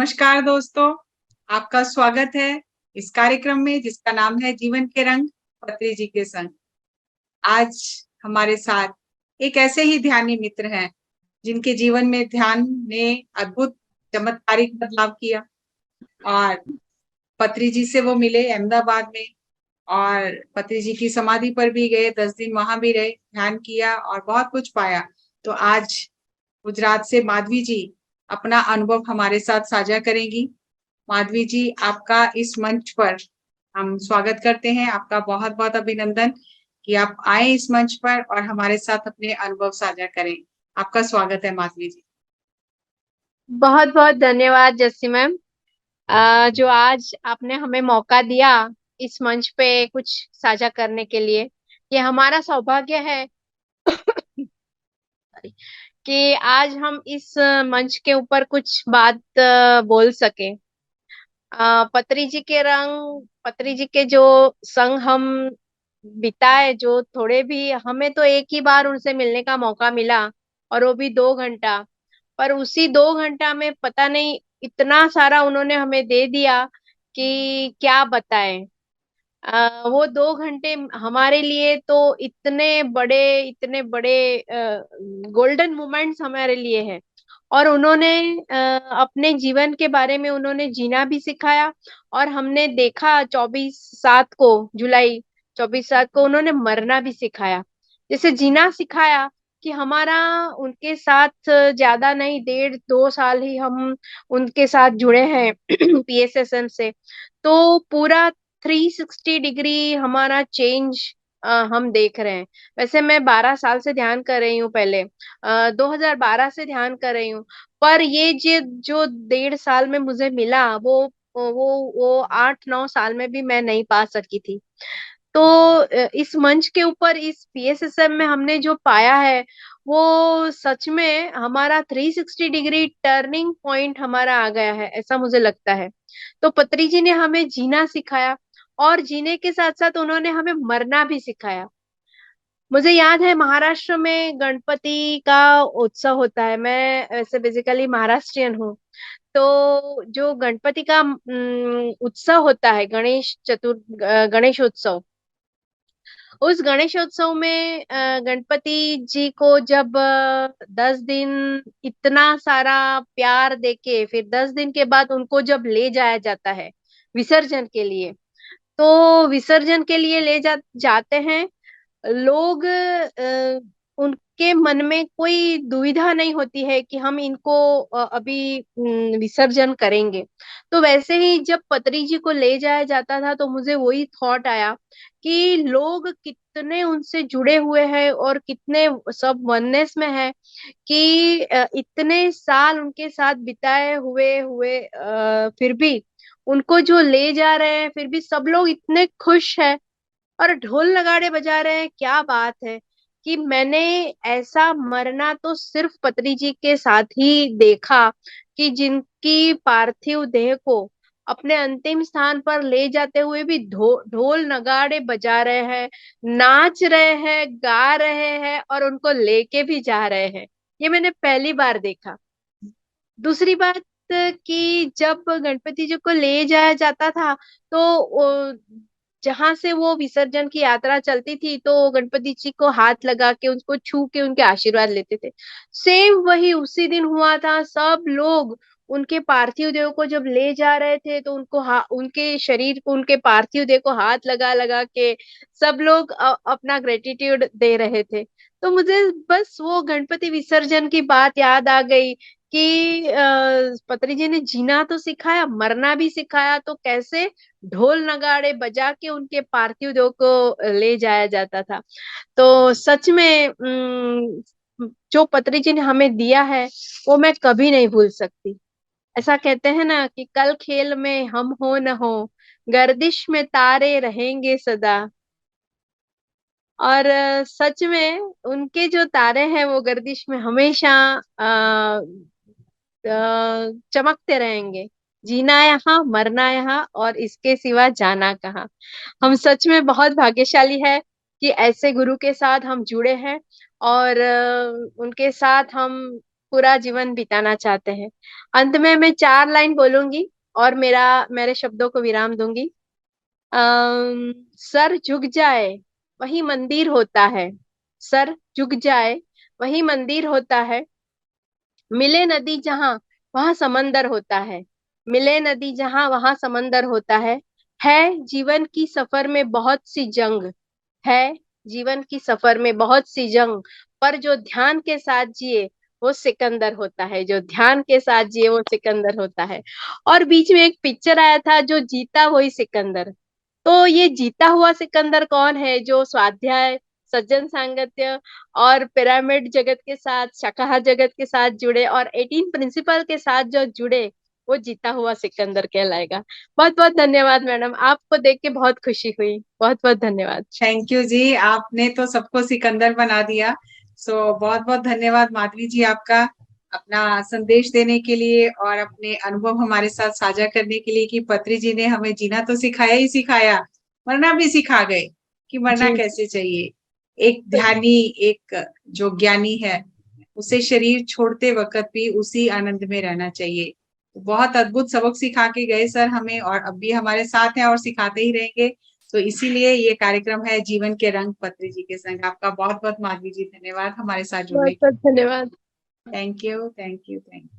नमस्कार दोस्तों, आपका स्वागत है इस कार्यक्रम में जिसका नाम है जीवन के रंग पत्री जी के संग। आज हमारे साथ एक ऐसे ही ध्यानी मित्र हैं जिनके जीवन में ध्यान ने अद्भुत चमत्कारिक बदलाव किया और पत्री जी से वो मिले अहमदाबाद में और पत्री जी की समाधि पर भी गए, 10 दिन वहां भी रहे, ध्यान किया और बहुत कुछ पाया। तो आज गुजरात से माधवी जी अपना अनुभव हमारे साथ साझा करेंगी। माधवी जी, आपका इस मंच पर हम स्वागत करते हैं। आपका बहुत बहुत अभिनंदन कि आप आए इस मंच पर और हमारे साथ अपने अनुभव साझा करें। आपका स्वागत है माधवी जी। बहुत बहुत धन्यवाद जस्सी मैम। जो आज आपने हमें मौका दिया इस मंच पे कुछ साझा करने के लिए। ये हमारा सौभाग्य है कि आज हम इस मंच के ऊपर कुछ बात बोल सके। पत्री जी के रंग, पत्री जी के जो संग हम बिताए, जो थोड़े भी, हमें तो एक ही बार उनसे मिलने का मौका मिला और वो भी 2 घंटा। पर उसी 2 घंटा में पता नहीं इतना सारा उन्होंने हमें दे दिया कि क्या बताएं। वो 2 घंटे हमारे लिए तो इतने बड़े गोल्डन मोमेंट्स हमारे लिए है। और उन्होंने अपने जीवन के बारे में उन्होंने जीना भी सिखाया। और हमने देखा 24/7 को, जुलाई 24/7 को उन्होंने मरना भी सिखाया। जैसे जीना सिखाया कि हमारा उनके साथ ज्यादा नहीं, 1.5-2 साल ही हम उनके साथ जुड़े हैं पीएसएसएम से। तो पूरा 360 डिग्री हमारा चेंज हम देख रहे हैं। वैसे मैं 12 साल से ध्यान कर रही हूँ, पहले 2012 से ध्यान कर रही हूँ। पर ये जो 1.5 साल में मुझे मिला, वो 8-9 साल में भी मैं नहीं पा सकी थी। तो इस मंच के ऊपर, इस पीएसएसएम में हमने जो पाया है, वो सच में हमारा 360 डिग्री टर्निंग पॉइंट हमारा आ गया है, ऐसा मुझे लगता है। तो पत्री जी ने हमें जीना सिखाया और जीने के साथ साथ उन्होंने हमें मरना भी सिखाया। मुझे याद है महाराष्ट्र में गणपति का उत्सव होता है। मैं वैसे बेसिकली महाराष्ट्रियन हूँ। तो जो गणपति का उत्सव होता है, गणेश उत्सव, उस गणेशोत्सव में गणपति जी को जब 10 दिन इतना सारा प्यार देके, फिर 10 दिन के बाद उनको जब ले जाया जाता है विसर्जन के लिए, तो विसर्जन के लिए जाते हैं लोग। उनके मन में कोई दुविधा नहीं होती है कि हम इनको अभी विसर्जन करेंगे। तो वैसे ही जब पत्री जी को ले जाया जाता था, तो मुझे वही थॉट आया कि लोग कितने उनसे जुड़े हुए हैं और कितने सब वननेस में है कि इतने साल उनके साथ बिताए हुए हुए फिर भी उनको जो ले जा रहे हैं, फिर भी सब लोग इतने खुश हैं और ढोल नगाड़े बजा रहे हैं। क्या बात है कि मैंने ऐसा मरना तो सिर्फ पत्री जी के साथ ही देखा, कि जिनकी पार्थिव देह को अपने अंतिम स्थान पर ले जाते हुए भी ढोल नगाड़े बजा रहे हैं, नाच रहे हैं, गा रहे हैं और उनको लेके भी जा रहे हैं। ये मैंने पहली बार देखा। दूसरी बात कि जब गणपति जी को ले जाया जाता था, तो जहां से वो विसर्जन की यात्रा चलती थी, तो गणपति जी को हाथ लगा के, उनको छू के उनके आशीर्वाद लेते थे। सेम वही उसी दिन हुआ था। सब लोग उनके पार्थिव देह को जब ले जा रहे थे, तो उनके शरीर को, उनके पार्थिव देह को हाथ लगा लगा के सब लोग अपना ग्रेटिट्यूड दे रहे थे। तो मुझे बस वो गणपति विसर्जन की बात याद आ गई कि पत्री जी ने जीना तो सिखाया, मरना भी सिखाया। तो कैसे ढोल नगाड़े बजा के उनके पार्थिव देह को ले जाया जाता था। तो सच में जो पत्री जी ने हमें दिया है, वो मैं कभी नहीं भूल सकती। ऐसा कहते हैं ना कि कल खेल में हम हो न हो, गर्दिश में तारे रहेंगे सदा। और सच में उनके जो तारे हैं, वो गर्दिश में हमेशा चमकते रहेंगे। जीना यहाँ, मरना यहाँ, और इसके सिवा जाना कहाँ। हम सच में बहुत भाग्यशाली है कि ऐसे गुरु के साथ हम जुड़े हैं और उनके साथ हम पूरा जीवन बिताना चाहते हैं। अंत में मैं 4 लाइन बोलूंगी और मेरे शब्दों को विराम दूंगी। सर झुक जाए वही मंदिर होता है, सर झुक जाए वही मंदिर होता है, मिले नदी जहां वहां समंदर होता है, मिले नदी जहां वहां समंदर होता है जीवन की सफर में बहुत सी जंग, है जीवन की सफर में बहुत सी जंग, पर जो ध्यान के साथ जिए वो सिकंदर होता है, जो ध्यान के साथ जिए वो सिकंदर होता है। और बीच में एक पिक्चर आया था, जो जीता वही सिकंदर। तो ये जीता हुआ सिकंदर कौन है? जो स्वाध्याय, सज्जन सांगत्य और पिरामिड जगत के साथ, शाकाहार जगत के साथ जुड़े और 18 प्रिंसिपल के साथ जो जुड़े, वो जीता हुआ सिकंदर कहलाएगा। बहुत बहुत धन्यवाद मैडम, आपको देख के बहुत खुशी हुई। बहुत बहुत धन्यवाद। थैंक यू जी, आपने तो सबको सिकंदर बना दिया। बहुत बहुत धन्यवाद माधवी जी आपका, अपना संदेश देने के लिए और अपने अनुभव हमारे साथ साझा करने के लिए कि पत्री जी ने हमें जीना तो सिखाया ही सिखाया, मरना भी सिखा गए कि मरना जी कैसे चाहिए। एक ध्यानी, एक जो ज्ञानी है, उसे शरीर छोड़ते वक्त भी उसी आनंद में रहना चाहिए। बहुत अद्भुत सबक सिखा के गए सर हमें, और अब भी हमारे साथ हैं और सिखाते ही रहेंगे। तो इसीलिए ये कार्यक्रम है जीवन के रंग पत्री जी के संग। आपका बहुत बहुत माधवी जी धन्यवाद हमारे साथ जुड़ने बहुत के बहुत धन्यवाद। लिए। Thank you, thank you, thank you.